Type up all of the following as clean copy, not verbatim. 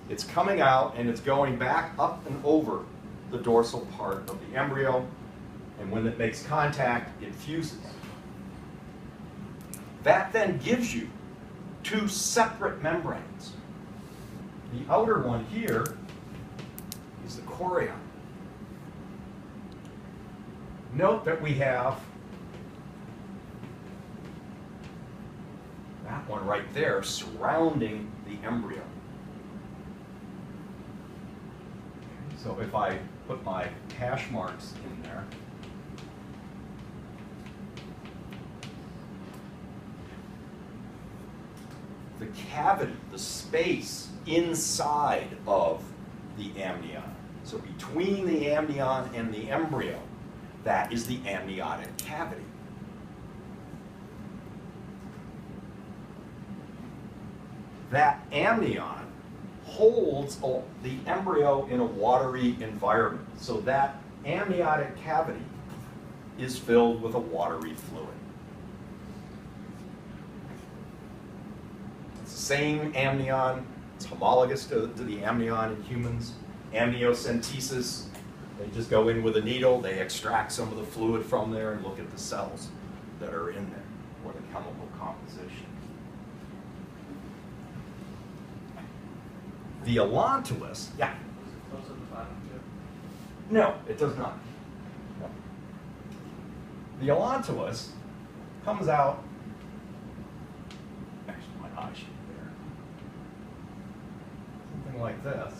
It's coming out and it's going back up and over the dorsal part of the embryo, and when it makes contact, it fuses. That then gives you two separate membranes. The outer one here is the chorion. Note that we have that one right there surrounding the embryo. So if I put my hash marks in there, the cavity, the space inside of the amnion, so between the amnion and the embryo, that is the amniotic cavity. That amnion holds the embryo in a watery environment. So that amniotic cavity is filled with a watery fluid. It's the same amnion. It's homologous to the amnion in humans. Amniocentesis, they just go in with a needle, they extract some of the fluid from there and look at the cells that are in there, or the chemical composition. The allantois, yeah? Does it close at the bottom too? No, it does not. No. The allantois comes out, actually my eye should be there, something like this.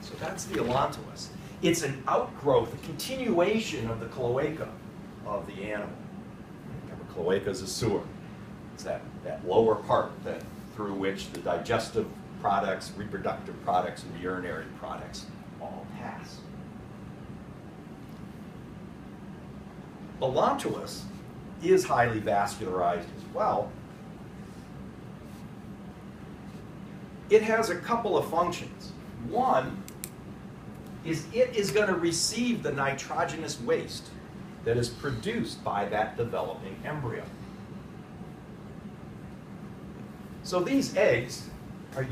So that's the allantois. It's an outgrowth, a continuation of the cloaca of the animal. Remember, cloaca is a sewer. It's that lower part through which the digestive products, reproductive products, and urinary products all pass. Allantois is highly vascularized as well. It has a couple of functions. One is it is going to receive the nitrogenous waste that is produced by that developing embryo. So these eggs are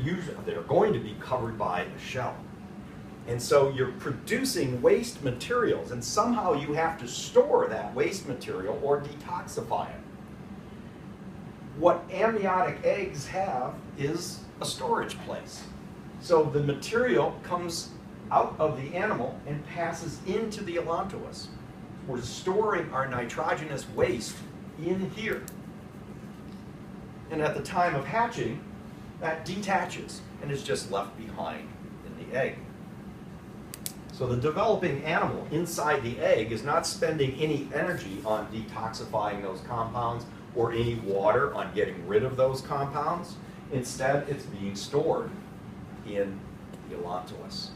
they're going to be covered by a shell. And so you're producing waste materials, and somehow you have to store that waste material or detoxify it. What amniotic eggs have is a storage place. So the material comes out of the animal and passes into the allantois. We're storing our nitrogenous waste in here. And at the time of hatching, that detaches and is just left behind in the egg. So the developing animal inside the egg is not spending any energy on detoxifying those compounds or any water on getting rid of those compounds. Instead, it's being stored in the allantois.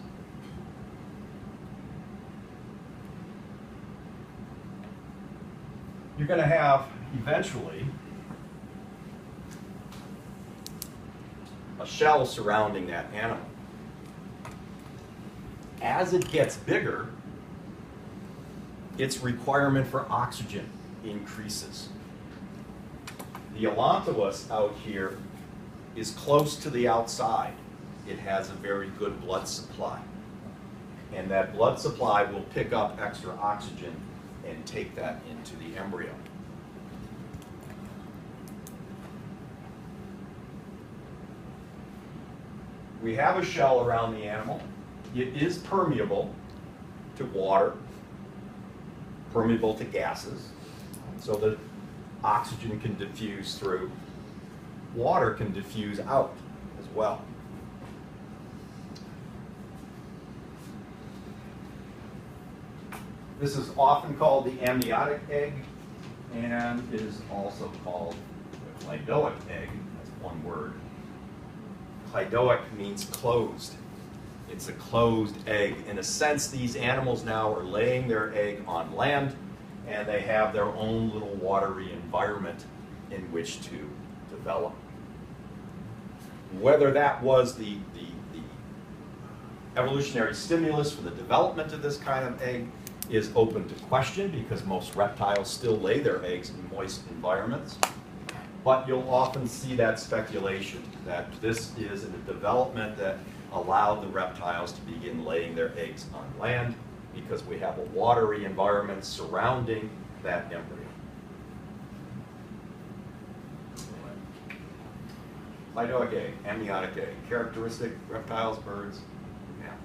You're going to have, eventually, a shell surrounding that animal. As it gets bigger, its requirement for oxygen increases. The allantois out here is close to the outside. It has a very good blood supply. And that blood supply will pick up extra oxygen and take that into the embryo. We have a shell around the animal. It is permeable to water, permeable to gases, so that oxygen can diffuse through. Water can diffuse out as well. This is often called the amniotic egg, and it is also called the cleidoic egg. That's one word. Cleidoic means closed. It's a closed egg. In a sense, these animals now are laying their egg on land, and they have their own little watery environment in which to develop. Whether that was the evolutionary stimulus for the development of this kind of egg is open to question because most reptiles still lay their eggs in moist environments. But you'll often see that speculation that this is a development that allowed the reptiles to begin laying their eggs on land because we have a watery environment surrounding that embryo. Pleiadic egg, amniotic egg, characteristic reptiles, birds, mammals.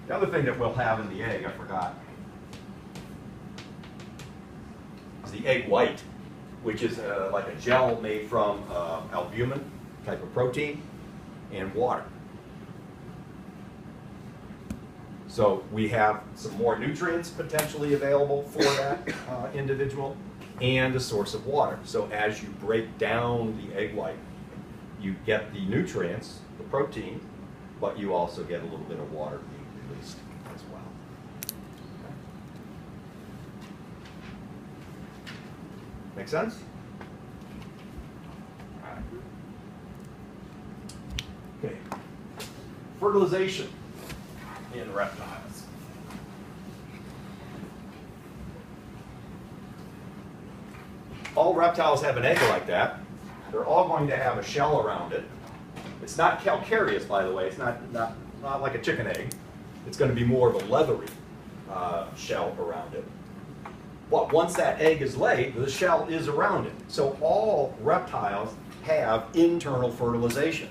The other thing that we'll have in the egg, I forgot, is the egg white, which is like a gel made from albumin type of protein and water. So we have some more nutrients potentially available for that individual and a source of water. So as you break down the egg white, you get the nutrients, the protein, but you also get a little bit of water being released as well. Make sense? Okay. Fertilization in reptiles. All reptiles have an egg like that. They're all going to have a shell around it. It's not calcareous, by the way. It's not like a chicken egg. It's going to be more of a leathery shell around it. But once that egg is laid, the shell is around it. So all reptiles have internal fertilization.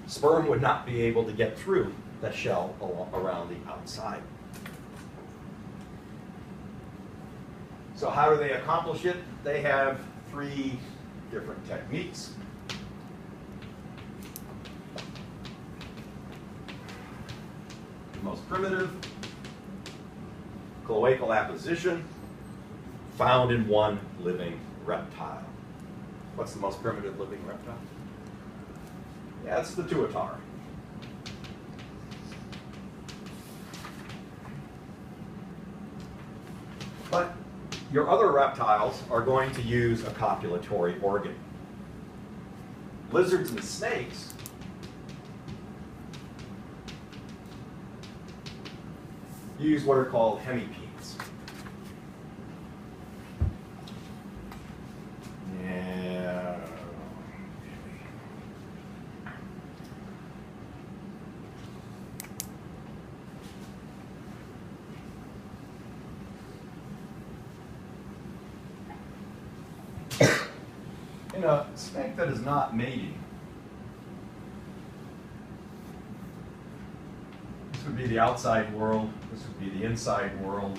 Sperm would not be able to get through the shell around the outside. So how do they accomplish it? They have 3 different techniques. The most primitive, cloacal apposition, found in one living reptile. What's the most primitive living reptile? Yeah, it's the tuatara. But your other reptiles are going to use a copulatory organ. Lizards and snakes use what are called hemipenes. In a snake that is not mating, this would be the outside world, this would be the inside world.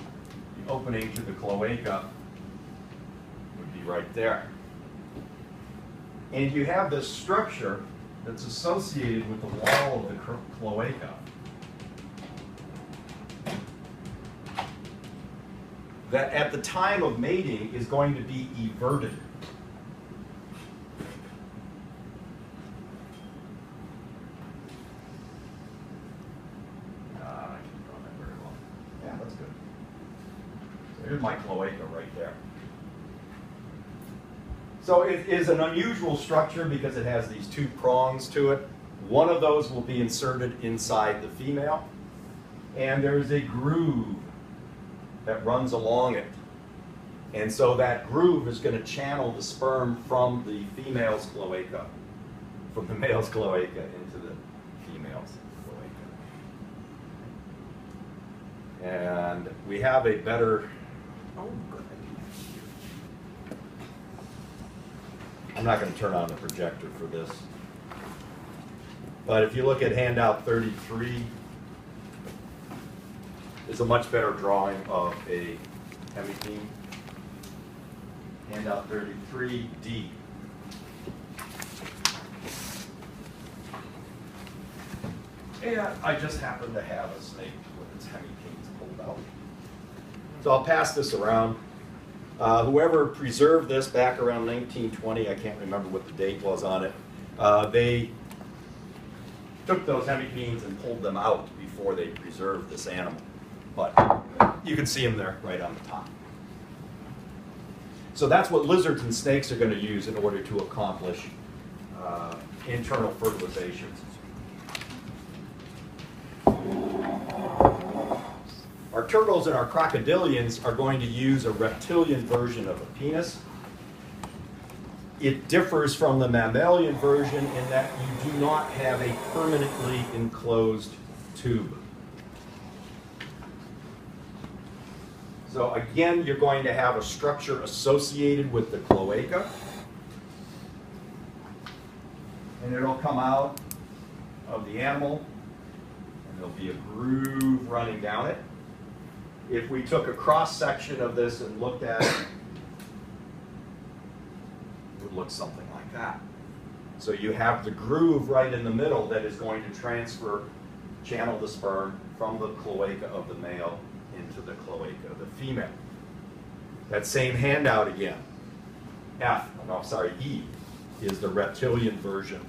The opening to the cloaca would be right there. And you have this structure that's associated with the wall of the cloaca that at the time of mating is going to be everted. Here's my cloaca right there. So it is an unusual structure because it has these 2 prongs to it. One of those will be inserted inside the female, and there's a groove that runs along it. And so that groove is going to channel the sperm from the female's cloaca, from the male's cloaca into the female's cloaca. And we have a better... I'm not going to turn on the projector for this. But if you look at handout 33, it's a much better drawing of a hemipene. Handout 33D. And I just happen to have a snake with its hemipenes pulled out. So I'll pass this around. Whoever preserved this back around 1920, I can't remember what the date was on it, they took those hemipenes and pulled them out before they preserved this animal. But you can see them there right on the top. So that's what lizards and snakes are going to use in order to accomplish internal fertilization. Our turtles and our crocodilians are going to use a reptilian version of a penis. It differs from the mammalian version in that you do not have a permanently enclosed tube. So again, you're going to have a structure associated with the cloaca. And it'll come out of the animal, and there'll be a groove running down it. If we took a cross section of this and looked at it, it would look something like that. So you have the groove right in the middle that is going to channel the sperm from the cloaca of the male into the cloaca of the female. That same handout again. E is the reptilian version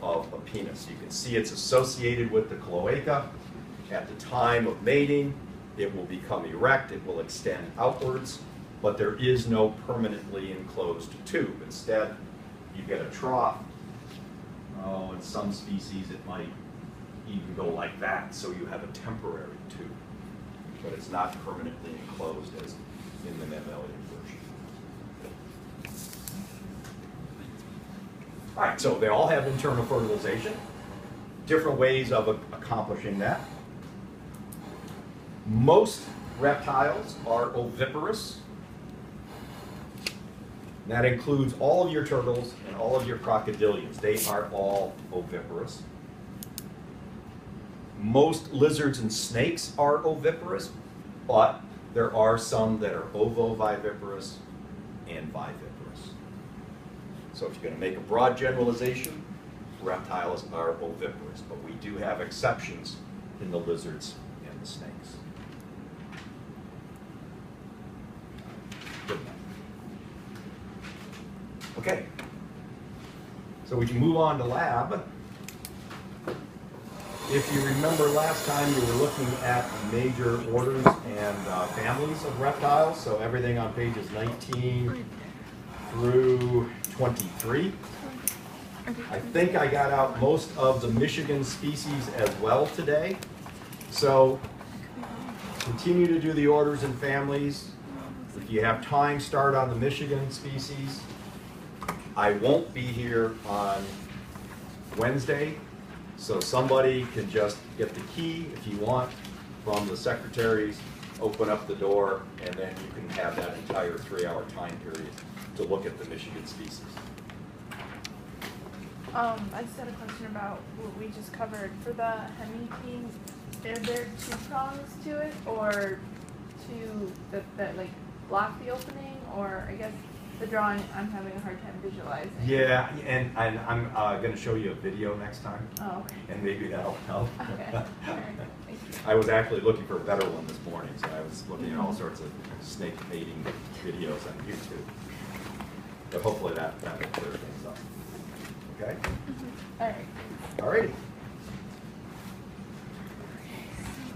of a penis. You can see it's associated with the cloaca. At the time of mating, it will become erect, it will extend outwards, but there is no permanently enclosed tube. Instead, you get a trough. Oh, in some species it might even go like that, so you have a temporary tube. But it's not permanently enclosed as in the mammalian version. All right, so they all have internal fertilization. Different ways of accomplishing that. Most reptiles are oviparous. That includes all of your turtles and all of your crocodilians. They are all oviparous. Most lizards and snakes are oviparous, but there are some that are ovoviviparous and viviparous. So if you're going to make a broad generalization, reptiles are oviparous, but we do have exceptions in the lizards and the snakes. Good enough. Okay, so we can move on to lab. If you remember last time, you were looking at major orders and families of reptiles, so everything on pages 19 through 23. I think I got out most of the Michigan species as well today. So continue to do the orders and families. If you have time, start on the Michigan species. I won't be here on Wednesday, so somebody can just get the key if you want from the secretaries, open up the door, and then you can have that entire 3-hour time period to look at the Michigan species. I just had a question about what we just covered. For the hemiking, are there 2 prongs to it, or 2 that like block the opening, or I guess the drawing I'm having a hard time visualizing. Yeah, and I'm going to show you a video next time. Oh, okay. And maybe that'll help. Okay. All right. Thank you. I was actually looking for a better one this morning, so I was looking at all sorts of snake mating videos on YouTube. But hopefully that will clear things up. Okay? All right. All righty.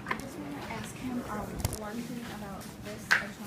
I just want to ask him one thing about this.